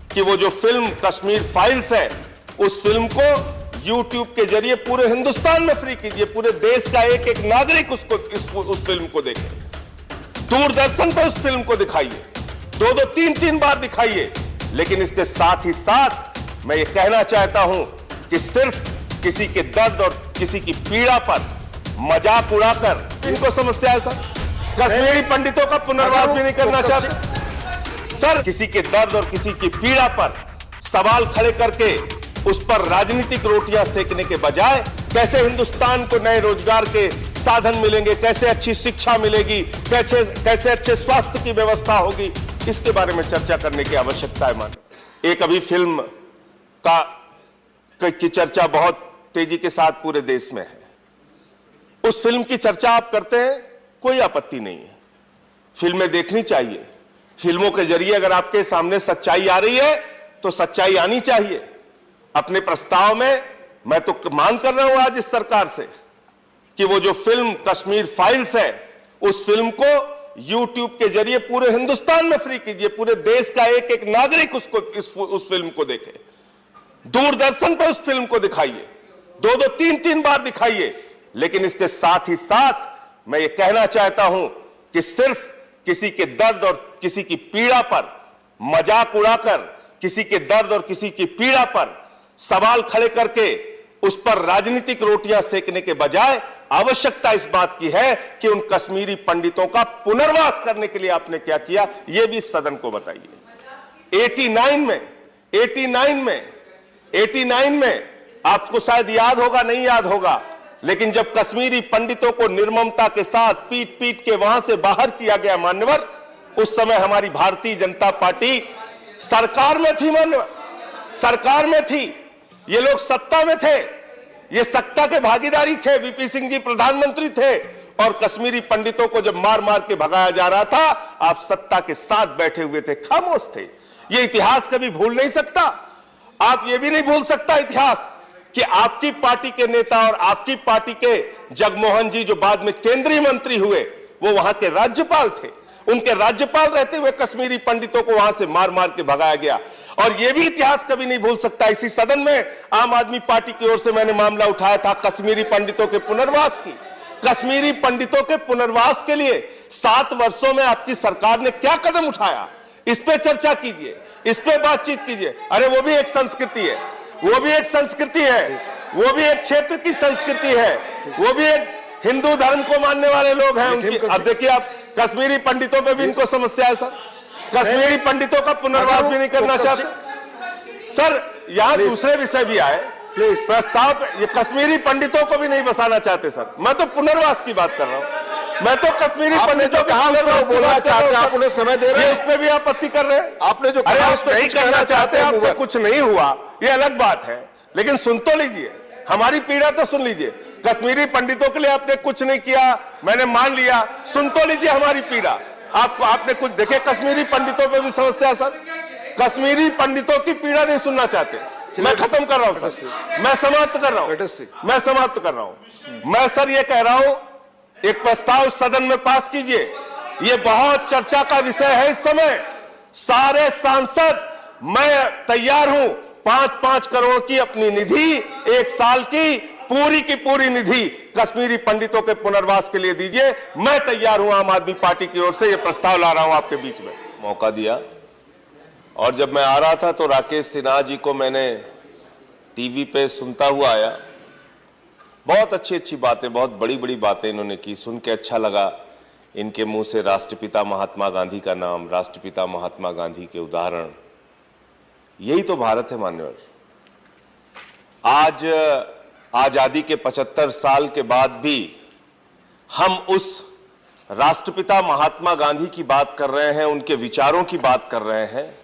कि वो जो फिल्म कश्मीर फाइल्स है, उस फिल्म को YouTube के जरिए पूरे हिंदुस्तान में फ्री कीजिए, पूरे देश का एक एक नागरिक उस फिल्म को देखे। दूरदर्शन पर उस फिल्म को दिखाइए, 2-2, 3-3 बार दिखाइए। लेकिन इसके साथ ही साथ मैं ये कहना चाहता हूं कि सिर्फ किसी के दर्द और किसी की पीड़ा पर मजाक उड़ाकर इनको समस्या है सर। कश्मीरी पंडितों का पुनर्वास भी नहीं करना चाहते सर। किसी के दर्द और किसी की पीड़ा पर सवाल खड़े करके उस पर राजनीतिक रोटियां सेकने के बजाय कैसे हिंदुस्तान को नए रोजगार के साधन मिलेंगे, कैसे अच्छी शिक्षा मिलेगी, कैसे अच्छे स्वास्थ्य की व्यवस्था होगी, इसके बारे में चर्चा करने की आवश्यकता है। मान एक अभी फिल्म की चर्चा बहुत तेजी के साथ पूरे देश में है। उस फिल्म की चर्चा आप करते हैं, कोई आपत्ति नहीं है, फिल्में देखनी चाहिए। फिल्मों के जरिए अगर आपके सामने सच्चाई आ रही है तो सच्चाई आनी चाहिए। अपने प्रस्ताव में मैं तो मांग कर रहा हूं आज इस सरकार से कि वो जो फिल्म कश्मीर फाइल्स है, उस फिल्म को YouTube के जरिए पूरे हिंदुस्तान में फ्री कीजिए, पूरे देश का एक एक नागरिक उस फिल्म को देखे। दूरदर्शन पर उस फिल्म को दिखाइए, 2-2, 3-3 बार दिखाइए। लेकिन इसके साथ ही साथ मैं ये कहना चाहता हूं कि सिर्फ किसी के दर्द और किसी की पीड़ा पर मजाक उड़ाकर, किसी के दर्द और किसी की पीड़ा पर सवाल खड़े करके उस पर राजनीतिक रोटियां सेकने के बजाय आवश्यकता इस बात की है कि उन कश्मीरी पंडितों का पुनर्वास करने के लिए आपने क्या किया, यह भी सदन को बताइए। 89 में आपको शायद याद होगा, नहीं याद होगा, लेकिन जब कश्मीरी पंडितों को निर्ममता के साथ पीट पीट के वहां से बाहर किया गया मान्यवर, उस समय हमारी भारतीय जनता पार्टी सरकार में थी। मान्यवर सरकार में थी, ये लोग सत्ता में थे, ये सत्ता के भागीदारी थे। वीपी सिंह जी प्रधानमंत्री थे और कश्मीरी पंडितों को जब मार मार के भगाया जा रहा था, आप सत्ता के साथ बैठे हुए थे, खामोश थे। ये इतिहास कभी भूल नहीं सकता। आप ये भी नहीं भूल सकता इतिहास कि आपकी पार्टी के नेता और आपकी पार्टी के जगमोहन जी जो बाद में केंद्रीय मंत्री हुए, वो वहां के राज्यपाल थे। उनके राज्यपाल रहते हुए कश्मीरी पंडितों को वहां से मार मार के भगाया गया। और यह भी इतिहास कभी नहीं भूल सकता। इसी सदन में आम आदमी पार्टी की ओर से मैंने मामला उठाया था कश्मीरी पंडितों के पुनर्वास की। कश्मीरी पंडितों के पुनर्वास के लिए 7 वर्षों में आपकी सरकार ने क्या कदम उठाया, इस पे चर्चा कीजिए, इस पे बातचीत कीजिए। अरे वो भी एक संस्कृति है, वो भी एक संस्कृति है, वो भी एक क्षेत्र की संस्कृति है, वो भी एक हिंदू धर्म को मानने वाले लोग हैं उनकी। अब देखिए, आप कश्मीरी पंडितों पे भी इनको समस्या है सर। कश्मीरी पंडितों का पुनर्वास भी नहीं करना चाहते सर। यहां दूसरे विषय भी आए प्रस्ताव, ये कश्मीरी पंडितों को भी नहीं बसाना चाहते सर। मैं तो पुनर्वास की बात कर रहा हूं, मैं तो कश्मीरी पंडितों के पुनर्वास बोलना चाहते हैं। आप उन्हें समय दे रहे हैं, उस पर भी आपत्ति कर रहे हैं। आपने जो अरे आप नहीं करना चाहते, आपसे कुछ नहीं हुआ, ये अलग बात है, लेकिन सुन तो लीजिए, हमारी पीड़ा तो सुन लीजिए। कश्मीरी पंडितों के लिए आपने कुछ नहीं किया, मैंने मान लिया, सुन तो लीजिए हमारी पीड़ा। आपने कुछ देखे, कश्मीरी पंडितों पे भी समस्या सर। कश्मीरी पंडितों की पीड़ा नहीं सुनना चाहते। मैं खत्म कर रहा हूं सर, मैं समाप्त कर रहा हूं, मैं सर ये कह रहा हूं, एक प्रस्ताव सदन में पास कीजिए। ये बहुत चर्चा का विषय है इस समय। सारे सांसद, मैं तैयार हूं 5-5 करोड़ की अपनी निधि, 1 साल की पूरी निधि कश्मीरी पंडितों के पुनर्वास के लिए दीजिए। मैं तैयार हूं, आम आदमी पार्टी की ओर से यह प्रस्ताव ला रहा हूं आपके बीच में। मौका दिया और जब मैं आ रहा था तो राकेश सिन्हा जी को मैंने टीवी पे सुनता हुआ आया। बहुत अच्छी बातें, बहुत बड़ी बातें इन्होंने की, सुन के अच्छा लगा। इनके मुंह से राष्ट्रपिता महात्मा गांधी का नाम, राष्ट्रपिता महात्मा गांधी के उदाहरण, यही तो भारत है मान्यवर। आज आजादी के 75 साल के बाद भी हम उस राष्ट्रपिता महात्मा गांधी की बात कर रहे हैं, उनके विचारों की बात कर रहे हैं,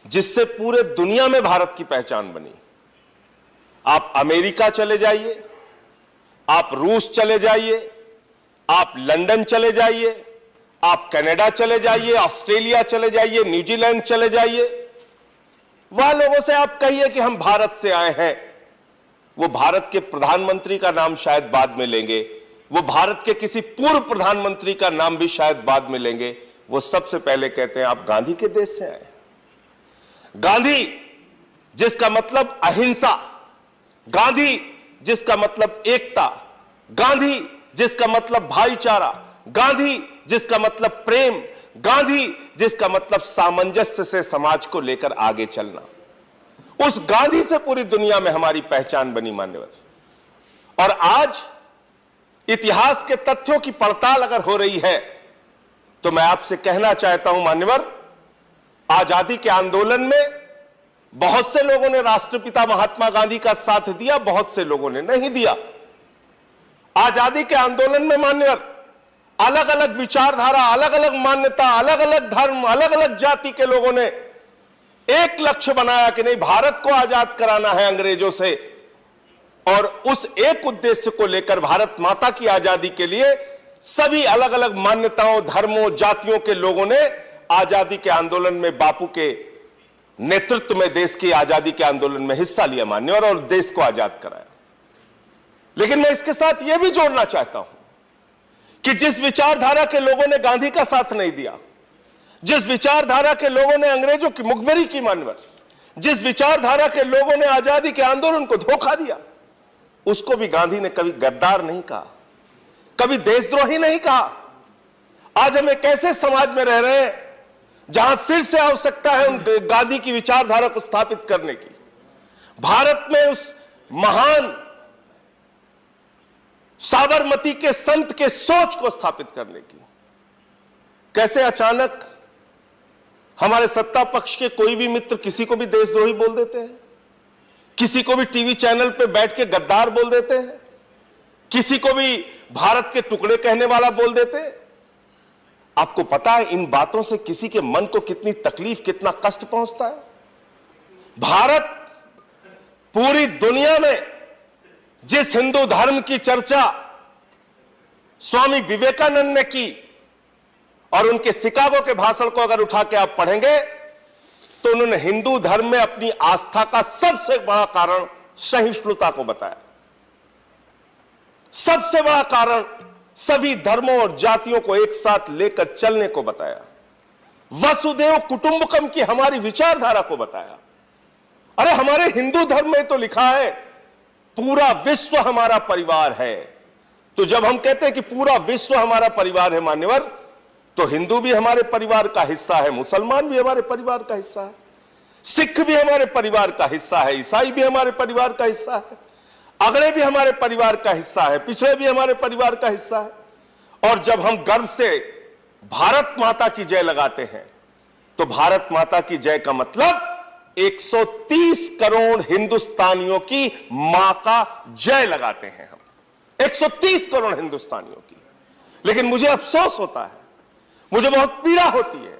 जिससे पूरे दुनिया में भारत की पहचान बनी। आप अमेरिका चले जाइए, आप रूस चले जाइए, आप लंदन चले जाइए, आप कनाडा चले जाइए, ऑस्ट्रेलिया चले जाइए, न्यूजीलैंड चले जाइए, वहां लोगों से आप कहिए कि हम भारत से आए हैं, वो भारत के प्रधानमंत्री का नाम शायद बाद में लेंगे, वो भारत के किसी पूर्व प्रधानमंत्री का नाम भी शायद बाद में लेंगे। वो सबसे पहले कहते हैं आप गांधी के देश से आए। गांधी जिसका मतलब अहिंसा, गांधी जिसका मतलब एकता, गांधी जिसका मतलब भाईचारा, गांधी जिसका मतलब प्रेम, गांधी जिसका मतलब सामंजस्य से समाज को लेकर आगे चलना, उस गांधी से पूरी दुनिया में हमारी पहचान बनी मान्यवर। और आज इतिहास के तथ्यों की पड़ताल अगर हो रही है तो मैं आपसे कहना चाहता हूं मान्यवर, आजादी के आंदोलन में बहुत से लोगों ने राष्ट्रपिता महात्मा गांधी का साथ दिया, बहुत से लोगों ने नहीं दिया। आजादी के आंदोलन में मान्यवर अलग अलग विचारधारा, अलग अलग मान्यता, अलग अलग धर्म, अलग अलग जाति के लोगों ने एक लक्ष्य बनाया कि नहीं, भारत को आजाद कराना है अंग्रेजों से। और उस एक उद्देश्य को लेकर भारत माता की आजादी के लिए सभी अलग अलग मान्यताओं, धर्मों, जातियों के लोगों ने आजादी के आंदोलन में बापू के नेतृत्व में देश की आजादी के आंदोलन में हिस्सा लिया मान्यवर, और देश को आजाद कराया। लेकिन मैं इसके साथ यह भी जोड़ना चाहता हूं कि जिस विचारधारा के लोगों ने गांधी का साथ नहीं दिया, जिस विचारधारा के लोगों ने अंग्रेजों की मुखबिरी की मान्यवर, जिस विचारधारा के लोगों ने आजादी के आंदोलन को धोखा दिया, उसको भी गांधी ने कभी गद्दार नहीं कहा, कभी देशद्रोही नहीं कहा। आज हम एक ऐसे समाज में रह रहे हैं जहां फिर से आवश्यकता है उन गांधी की विचारधारा को स्थापित करने की, भारत में उस महान साबरमती के संत के सोच को स्थापित करने की। कैसे अचानक हमारे सत्ता पक्ष के कोई भी मित्र किसी को भी देशद्रोही बोल देते हैं, किसी को भी टीवी चैनल पे बैठ के गद्दार बोल देते हैं, किसी को भी भारत के टुकड़े कहने वाला बोल देते हैं। आपको पता है इन बातों से किसी के मन को कितनी तकलीफ, कितना कष्ट पहुंचता है। भारत पूरी दुनिया में जिस हिंदू धर्म की चर्चा स्वामी विवेकानंद ने की, और उनके शिकागो के भाषण को अगर उठा के आप पढ़ेंगे तो उन्होंने हिंदू धर्म में अपनी आस्था का सबसे बड़ा कारण सहिष्णुता को बताया। सबसे बड़ा कारण सभी धर्मों और जातियों को एक साथ लेकर चलने को बताया। वसुदेव कुटुंबकम की हमारी विचारधारा को बताया। अरे हमारे हिंदू धर्म में तो लिखा है पूरा विश्व हमारा परिवार है। तो जब हम कहते हैं कि पूरा विश्व हमारा परिवार है मान्यवर, तो हिंदू भी हमारे परिवार का हिस्सा है, मुसलमान भी हमारे परिवार का हिस्सा है, सिख भी हमारे परिवार का हिस्सा है, ईसाई भी हमारे परिवार का हिस्सा है, अगड़े भी हमारे परिवार का हिस्सा है, पिछड़े भी हमारे परिवार का हिस्सा है। और जब हम गर्व से भारत माता की जय लगाते हैं तो भारत माता की जय का मतलब 130 करोड़ हिंदुस्तानियों की मां का जय लगाते हैं हम, 130 करोड़ हिंदुस्तानियों की। लेकिन मुझे अफसोस होता है, मुझे बहुत पीड़ा होती है,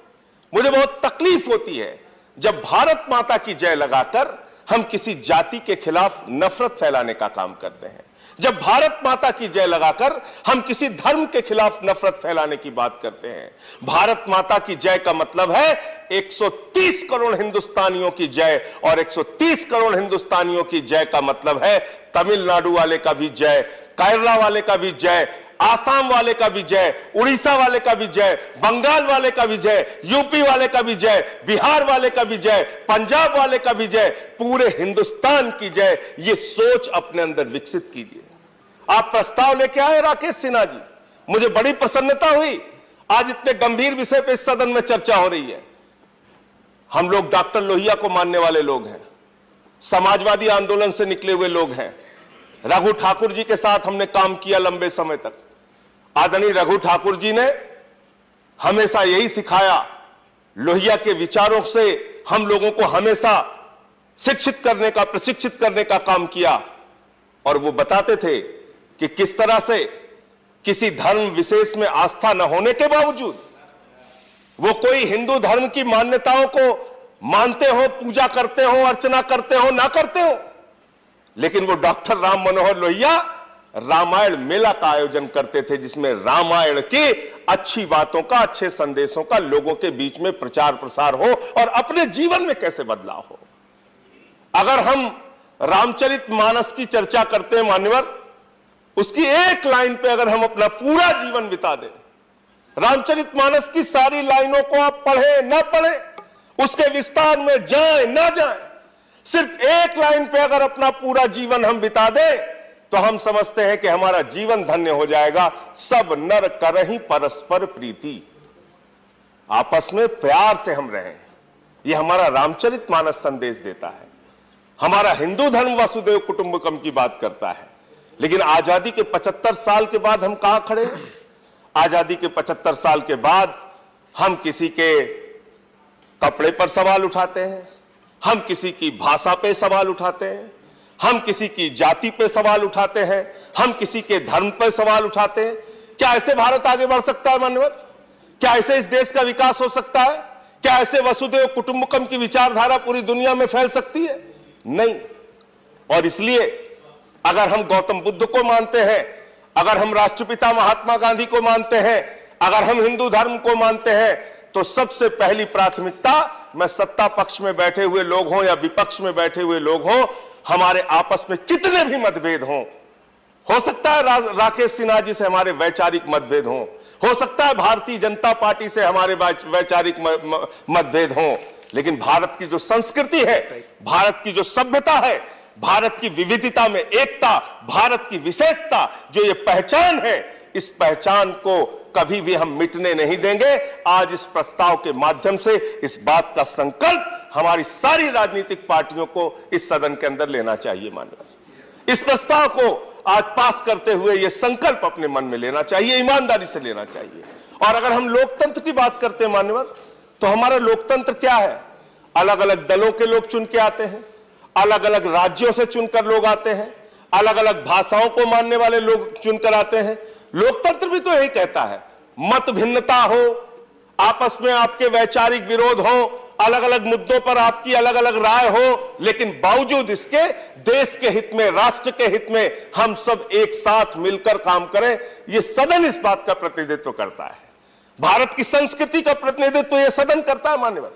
मुझे बहुत तकलीफ होती है जब भारत माता की जय लगाकर हम किसी जाति के खिलाफ नफरत फैलाने का काम करते हैं, जब भारत माता की जय लगाकर हम किसी धर्म के खिलाफ नफरत फैलाने की बात करते हैं। भारत माता की जय का मतलब है 130 करोड़ हिंदुस्तानियों की जय, और 130 करोड़ हिंदुस्तानियों की जय का मतलब है तमिलनाडु वाले का भी जय, केरला वाले का भी जय, आसाम वाले का भी जय, उड़ीसा वाले का भी जय, बंगाल वाले का भी जय, यूपी वाले का भी जय, बिहार वाले का भी जय, पंजाब वाले का भी जय, पूरे हिंदुस्तान की जय। ये सोच अपने अंदर विकसित कीजिए। आप प्रस्ताव लेके आए राकेश सिन्हा जी, मुझे बड़ी प्रसन्नता हुई। आज इतने गंभीर विषय पे इस सदन में चर्चा हो रही है। हम लोग डॉक्टर लोहिया को मानने वाले लोग हैं, समाजवादी आंदोलन से निकले हुए लोग हैं। रघु ठाकुर जी के साथ हमने काम किया लंबे समय तक। आदरणीय रघु ठाकुर जी ने हमेशा यही सिखाया, लोहिया के विचारों से हम लोगों को हमेशा शिक्षित करने का, प्रशिक्षित करने का काम किया। और वो बताते थे कि किस तरह से किसी धर्म विशेष में आस्था न होने के बावजूद वो कोई हिंदू धर्म की मान्यताओं को मानते हो, पूजा करते हो, अर्चना करते हो, ना करते हो, लेकिन वो डॉक्टर राम मनोहर लोहिया रामायण मेला का आयोजन करते थे, जिसमें रामायण की अच्छी बातों का, अच्छे संदेशों का लोगों के बीच में प्रचार प्रसार हो और अपने जीवन में कैसे बदलाव हो। अगर हम रामचरितमानस की चर्चा करते हैं मान्यवर, उसकी एक लाइन पे अगर हम अपना पूरा जीवन बिता दें, रामचरितमानस की सारी लाइनों को आप पढ़े ना पढ़े, उसके विस्तार में जाए ना जाए, सिर्फ एक लाइन पे अगर अपना पूरा जीवन हम बिता दें तो हम समझते हैं कि हमारा जीवन धन्य हो जाएगा। सब नर करहि परस्पर प्रीति, आपस में प्यार से हम रहें, यह हमारा रामचरितमानस संदेश देता है। हमारा हिंदू धर्म वसुदेव कुटुंबकम की बात करता है। लेकिन आजादी के 75 साल के बाद हम कहां खड़े हैं? आजादी के 75 साल के बाद हम किसी के कपड़े पर सवाल उठाते हैं, हम किसी की भाषा पे सवाल उठाते हैं, हम किसी की जाति पे सवाल उठाते हैं, हम किसी के धर्म पर सवाल उठाते हैं। क्या ऐसे भारत आगे बढ़ सकता है मान्यवर? क्या ऐसे इस देश का विकास हो सकता है? क्या ऐसे वसुदेव कुटुंबकम की विचारधारा पूरी दुनिया में फैल सकती है? नहीं। और इसलिए अगर हम गौतम बुद्ध को मानते हैं, अगर हम राष्ट्रपिता महात्मा गांधी को मानते हैं, अगर हम हिंदू धर्म को मानते हैं, तो सबसे पहली प्राथमिकता, मैं सत्ता पक्ष में बैठे हुए लोग हों या विपक्ष में बैठे हुए लोग हों, हमारे आपस में कितने भी मतभेद हों, हो सकता है राकेश सिन्हा जी से हमारे वैचारिक मतभेद हों, हो सकता है भारतीय जनता पार्टी से हमारे वैचारिक मतभेद हों, लेकिन भारत की जो संस्कृति है, भारत की जो सभ्यता है, भारत की विविधता में एकता, भारत की विशेषता, जो ये पहचान है, इस पहचान को कभी भी हम मिटने नहीं देंगे। आज इस प्रस्ताव के माध्यम से इस बात का संकल्प हमारी सारी राजनीतिक पार्टियों को इस सदन के अंदर लेना चाहिए। माननीय, इस प्रस्ताव को आज पास करते हुए यह संकल्प अपने मन में लेना चाहिए, ईमानदारी से लेना चाहिए। और अगर हम लोकतंत्र की बात करते हैं मान्यवर, तो हमारा लोकतंत्र क्या है? अलग अलग दलों के लोग चुन के आते हैं, अलग अलग राज्यों से चुनकर लोग आते हैं, अलग अलग भाषाओं को मानने वाले लोग चुनकर आते हैं। लोकतंत्र भी तो यही कहता है, मत भिन्नता हो, आपस में आपके वैचारिक विरोध हो, अलग अलग मुद्दों पर आपकी अलग अलग राय हो, लेकिन बावजूद इसके देश के हित में, राष्ट्र के हित में हम सब एक साथ मिलकर काम करें। यह सदन इस बात का प्रतिनिधित्व करता है। भारत की संस्कृति का प्रतिनिधित्व यह सदन करता है मान्यवर।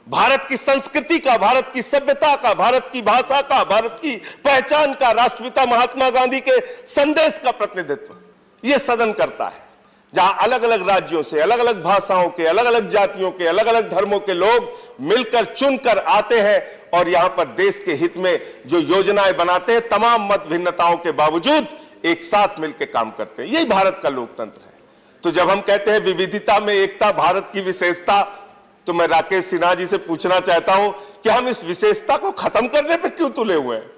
भारत की संस्कृति का, भारत की सभ्यता का, भारत की भाषा का, भारत की पहचान का, राष्ट्रपिता महात्मा गांधी के संदेश का प्रतिनिधित्व यह सदन करता है। जहां अलग अलग राज्यों से, अलग अलग भाषाओं के, अलग अलग जातियों के, अलग अलग धर्मों के लोग मिलकर चुनकर आते हैं और यहां पर देश के हित में जो योजनाएं बनाते हैं, तमाम मत भिन्नताओं के बावजूद एक साथ मिलकर काम करते हैं। यही भारत का लोकतंत्र है। तो जब हम कहते हैं विविधता में एकता, भारत की विशेषता, तो मैं राकेश सिन्हा जी से पूछना चाहता हूं कि हम इस विशेषता को खत्म करने पे क्यों तुले हुए हैं?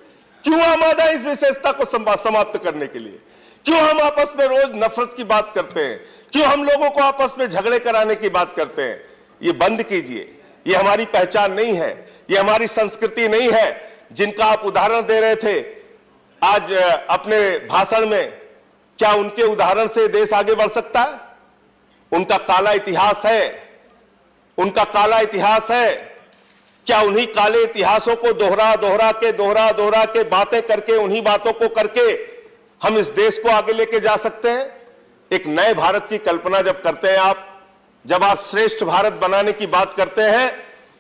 क्यों आमादा है इस विशेषता को समाप्त करने के लिए? क्यों हम आपस में रोज नफरत की बात करते हैं? क्यों हम लोगों को आपस में झगड़े कराने की बात करते हैं? ये बंद कीजिए। ये हमारी पहचान नहीं है, ये हमारी संस्कृति नहीं है। जिनका आप उदाहरण दे रहे थे आज अपने भाषण में, क्या उनके उदाहरण से देश आगे बढ़ सकता है? उनका काला इतिहास है, उनका काला इतिहास है। क्या उन्हीं काले इतिहासों को दोहरा दोहरा के बातें करके, उन्हीं बातों को करके हम इस देश को आगे लेके जा सकते हैं? एक नए भारत की कल्पना जब करते हैं आप, जब आप श्रेष्ठ भारत बनाने की बात करते हैं,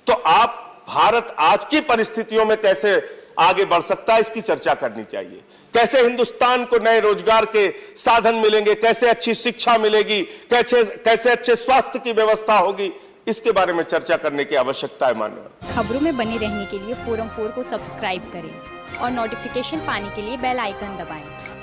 तो आप भारत आज की परिस्थितियों में कैसे आगे बढ़ सकता है, इसकी चर्चा करनी चाहिए। कैसे हिंदुस्तान को नए रोजगार के साधन मिलेंगे, कैसे अच्छी शिक्षा मिलेगी, कैसे अच्छे स्वास्थ्य की व्यवस्था होगी, इसके बारे में चर्चा करने की आवश्यकता है माननीय। खबरों में बने रहने के लिए फोरम 4 को सब्सक्राइब करें और नोटिफिकेशन पाने के लिए बेल आइकन दबाएं।